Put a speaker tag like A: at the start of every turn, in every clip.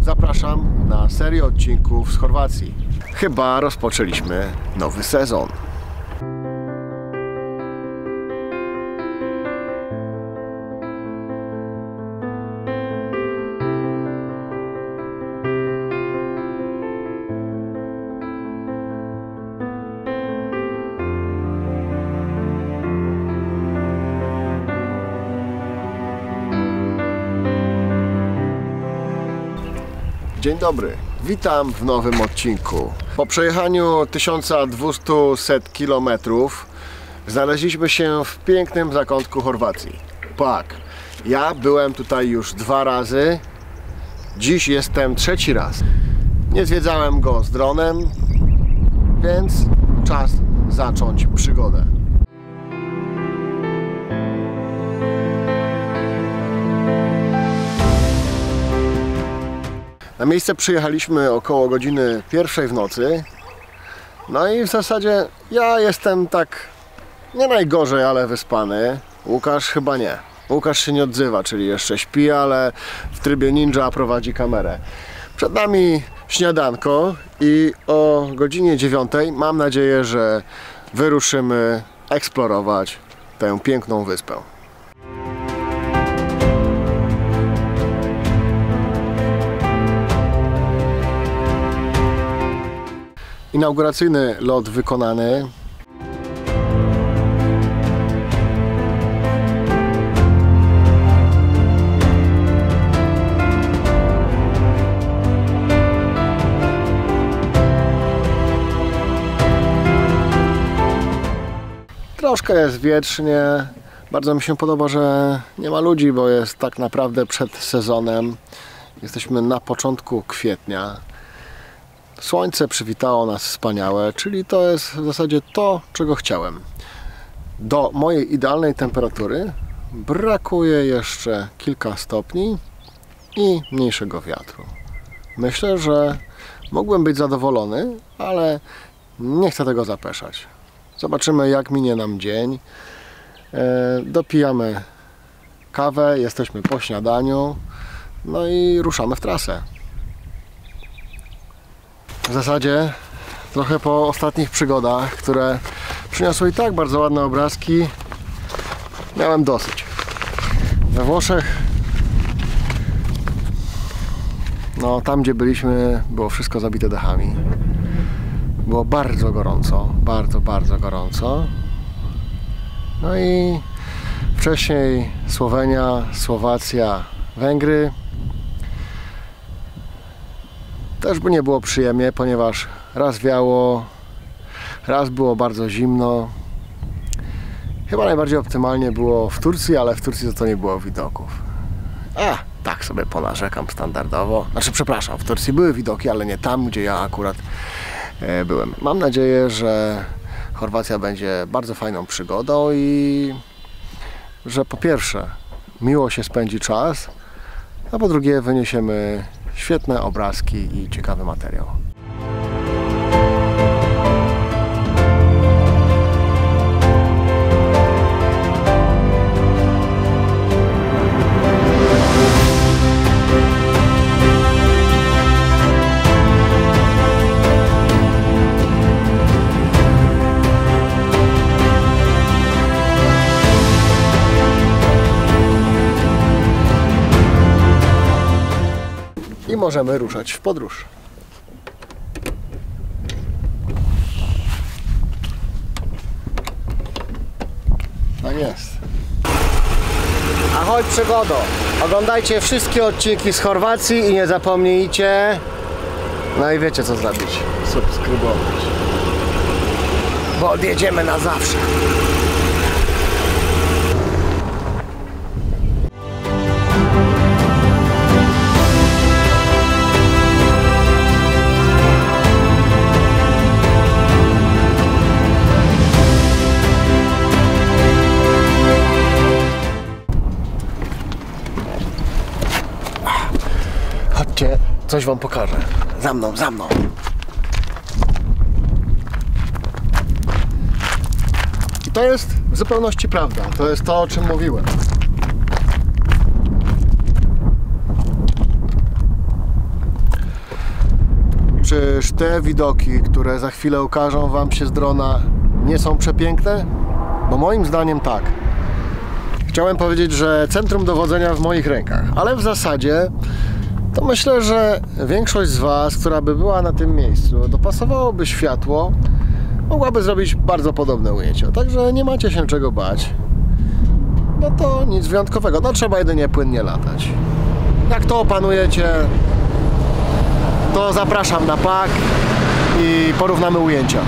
A: zapraszam na serię odcinków z Chorwacji. Chyba rozpoczęliśmy nowy sezon. Dzień dobry, witam w nowym odcinku. Po przejechaniu 1200 km znaleźliśmy się w pięknym zakątku Chorwacji. Pag. Ja byłem tutaj już 2 razy, dziś jestem 3. raz. Nie zwiedzałem go z dronem, więc czas zacząć przygodę. Na miejsce przyjechaliśmy około godziny 1 w nocy. No i w zasadzie ja jestem tak nie najgorzej, ale wyspany. Łukasz chyba nie. Łukasz się nie odzywa, czyli jeszcze śpi, ale w trybie ninja prowadzi kamerę. Przed nami śniadanko i o godzinie 9 mam nadzieję, że wyruszymy eksplorować tę piękną wyspę. Inauguracyjny lot wykonany. Troszkę jest wietrznie. Bardzo mi się podoba, że nie ma ludzi, bo jest tak naprawdę przed sezonem. Jesteśmy na początku kwietnia. Słońce przywitało nas wspaniałe, czyli to jest w zasadzie to, czego chciałem. Do mojej idealnej temperatury brakuje jeszcze kilka stopni i mniejszego wiatru. Myślę, że mógłbym być zadowolony, ale nie chcę tego zapeszać. Zobaczymy, jak minie nam dzień. Dopijamy kawę, jesteśmy po śniadaniu, no i ruszamy w trasę. W zasadzie trochę po ostatnich przygodach, które przyniosły i tak bardzo ładne obrazki, miałem dosyć. We Włoszech, no tam gdzie byliśmy, było wszystko zabite dachami. Było bardzo gorąco, bardzo gorąco. No i wcześniej Słowenia, Słowacja, Węgry. Też by nie było przyjemnie, ponieważ raz wiało, raz było bardzo zimno. Chyba najbardziej optymalnie było w Turcji, ale w Turcji to nie było widoków. Tak sobie ponarzekam standardowo. Znaczy, przepraszam, w Turcji były widoki, ale nie tam, gdzie ja akurat byłem. Mam nadzieję, że Chorwacja będzie bardzo fajną przygodą i że po pierwsze miło się spędzi czas, a po drugie wyniesiemy świetne obrazki i ciekawy materiał. I możemy ruszać w podróż. Tak jest. Ahoj przygodo! Oglądajcie wszystkie odcinki z Chorwacji i nie zapomnijcie, no i wiecie co zrobić, subskrybować, bo odjedziemy na zawsze. Chodźcie, coś wam pokażę. Za mną, za mną. I to jest w zupełności prawda. To jest to, o czym mówiłem. Czyż te widoki, które za chwilę ukażą Wam się z drona, nie są przepiękne? Bo moim zdaniem tak. Chciałem powiedzieć, że centrum dowodzenia w moich rękach, ale w zasadzie to myślę, że większość z Was, która by była na tym miejscu, dopasowałoby światło, mogłaby zrobić bardzo podobne ujęcia. Także nie macie się czego bać. No to nic wyjątkowego. No trzeba jedynie płynnie latać. Jak to opanujecie, to zapraszam na pak i porównamy ujęcia.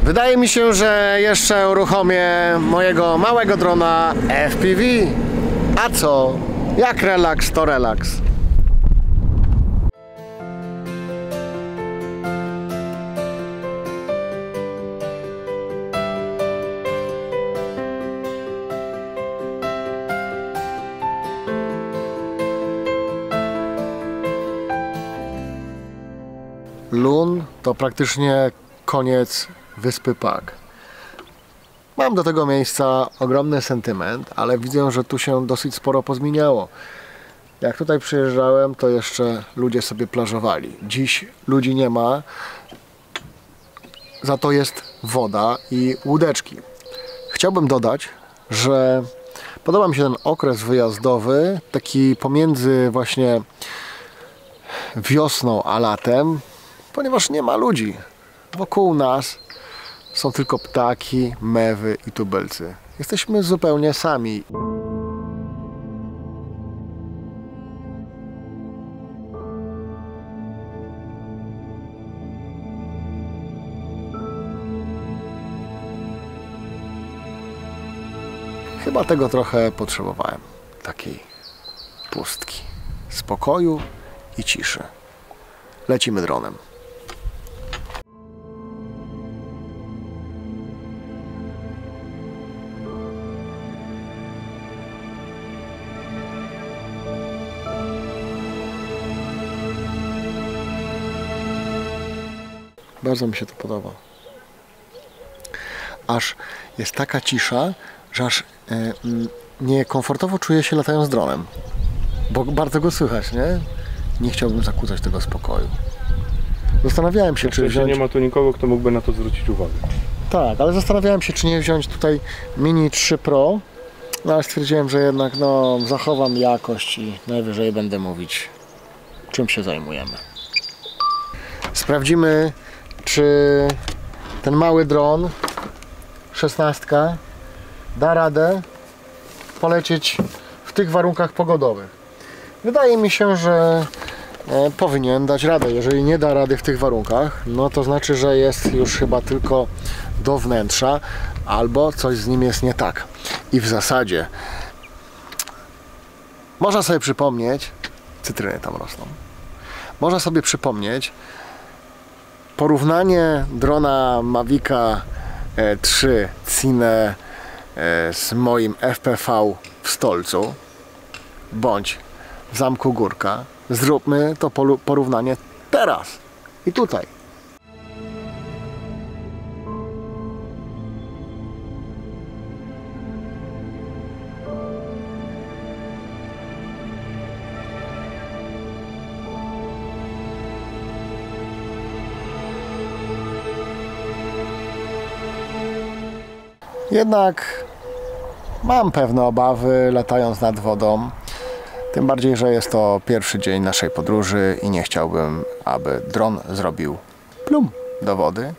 A: Wydaje mi się, że jeszcze uruchomię mojego małego drona FPV. A co? Jak relaks, to relaks. Lun to praktycznie koniec wyspy Pak. Mam do tego miejsca ogromny sentyment, ale widzę, że tu się dosyć sporo pozmieniało. Jak tutaj przyjeżdżałem, to jeszcze ludzie sobie plażowali. Dziś ludzi nie ma, za to jest woda i łódeczki. Chciałbym dodać, że podoba mi się ten okres wyjazdowy, taki pomiędzy właśnie wiosną a latem, ponieważ nie ma ludzi. Wokół nas są tylko ptaki, mewy i tubylcy. Jesteśmy zupełnie sami. Chyba tego trochę potrzebowałem. Takiej pustki, spokoju i ciszy. Lecimy dronem. Bardzo mi się to podoba. Aż jest taka cisza, że aż niekomfortowo czuję się latając dronem. Bo bardzo go słychać, nie? Nie chciałbym zakłócać tego spokoju. Zastanawiałem się, czy wziąć...
B: Nie ma tu nikogo, kto mógłby na to zwrócić uwagę.
A: Tak, ale zastanawiałem się, czy nie wziąć tutaj Mini 3 Pro. No ale stwierdziłem, że jednak no, zachowam jakość i najwyżej będę mówić, czym się zajmujemy. Sprawdzimy, czy ten mały dron 16 da radę polecieć w tych warunkach pogodowych. Wydaje mi się, że powinien dać radę. Jeżeli nie da rady w tych warunkach, no to znaczy, że jest już chyba tylko do wnętrza albo coś z nim jest nie tak. I w zasadzie można sobie przypomnieć, cytryny tam rosną, można sobie przypomnieć porównanie drona Mavica 3 Cine z moim FPV w Stolcu bądź w Zamku Górka. Zróbmy to porównanie teraz i tutaj. Jednak mam pewne obawy latając nad wodą. Tym bardziej, że jest to pierwszy dzień naszej podróży i nie chciałbym, aby dron zrobił plum do wody,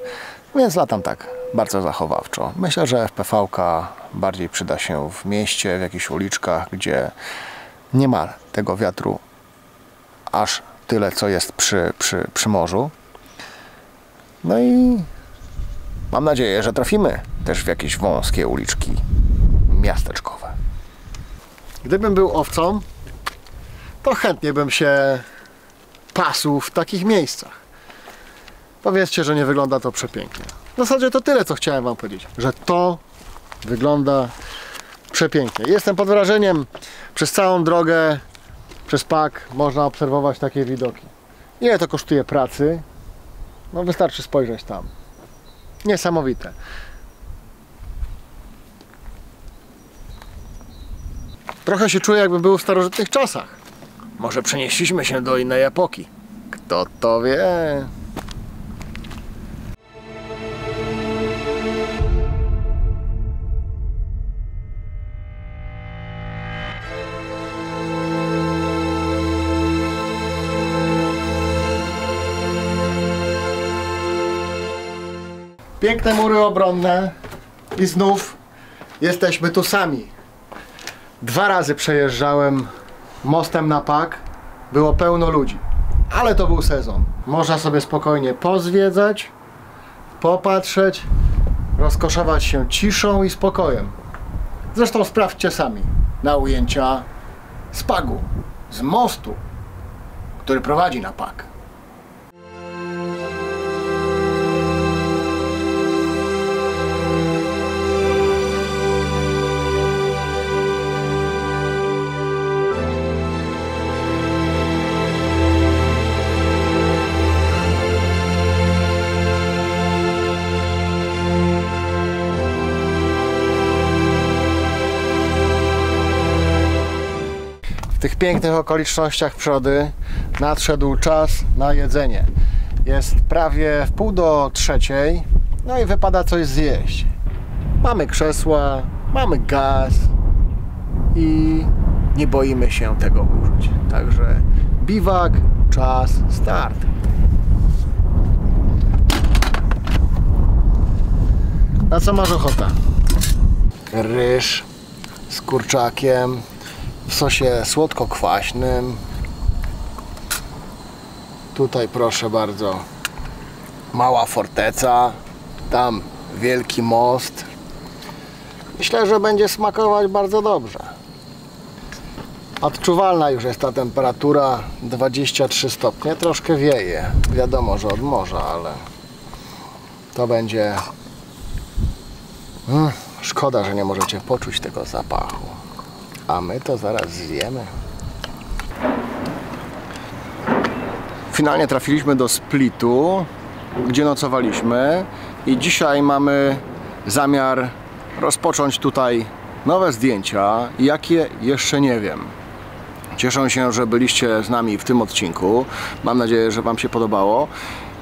A: więc latam tak bardzo zachowawczo. Myślę, że FPV-ka bardziej przyda się w mieście, w jakichś uliczkach, gdzie nie ma tego wiatru aż tyle, co jest przy morzu. No i mam nadzieję, że trafimy też w jakieś wąskie uliczki miasteczkowe. Gdybym był owcą, to chętnie bym się pasł w takich miejscach. Powiedzcie, że nie wygląda to przepięknie. W zasadzie to tyle, co chciałem wam powiedzieć. Że to wygląda przepięknie. Jestem pod wrażeniem. Przez całą drogę, przez PAK można obserwować takie widoki. Ile to kosztuje pracy? No wystarczy spojrzeć tam. Niesamowite. Trochę się czuję, jakby był w starożytnych czasach. Może przenieśliśmy się do innej epoki. Kto to wie? Piękne mury obronne i znów jesteśmy tu sami. 2 razy przejeżdżałem mostem na PAK. Było pełno ludzi, ale to był sezon. Można sobie spokojnie pozwiedzać, popatrzeć, rozkoszować się ciszą i spokojem. Zresztą sprawdźcie sami na ujęcia z PAK-u, z mostu, który prowadzi na PAK. W tych pięknych okolicznościach przyrody nadszedł czas na jedzenie. Jest prawie 2:30, no i wypada coś zjeść. Mamy krzesła, mamy gaz i nie boimy się tego użyć. Także biwak, czas, start. Na co masz ochotę? Ryż z kurczakiem w sosie słodko-kwaśnym. Tutaj proszę bardzo mała forteca, tam wielki most. Myślę, że będzie smakować bardzo dobrze. Odczuwalna już jest ta temperatura, 23 stopnie, troszkę wieje. Wiadomo, że od morza, ale to będzie... Szkoda, że nie możecie poczuć tego zapachu. A my to zaraz zjemy. Finalnie trafiliśmy do Splitu, gdzie nocowaliśmy, i dzisiaj mamy zamiar rozpocząć tutaj nowe zdjęcia, jakie jeszcze nie wiem. Cieszę się, że byliście z nami w tym odcinku. Mam nadzieję, że Wam się podobało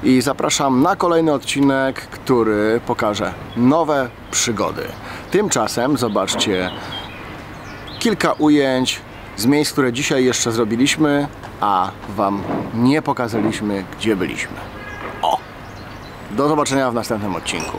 A: i zapraszam na kolejny odcinek, który pokaże nowe przygody. Tymczasem zobaczcie kilka ujęć z miejsc, które dzisiaj jeszcze zrobiliśmy, a Wam nie pokazaliśmy, gdzie byliśmy. O! Do zobaczenia w następnym odcinku.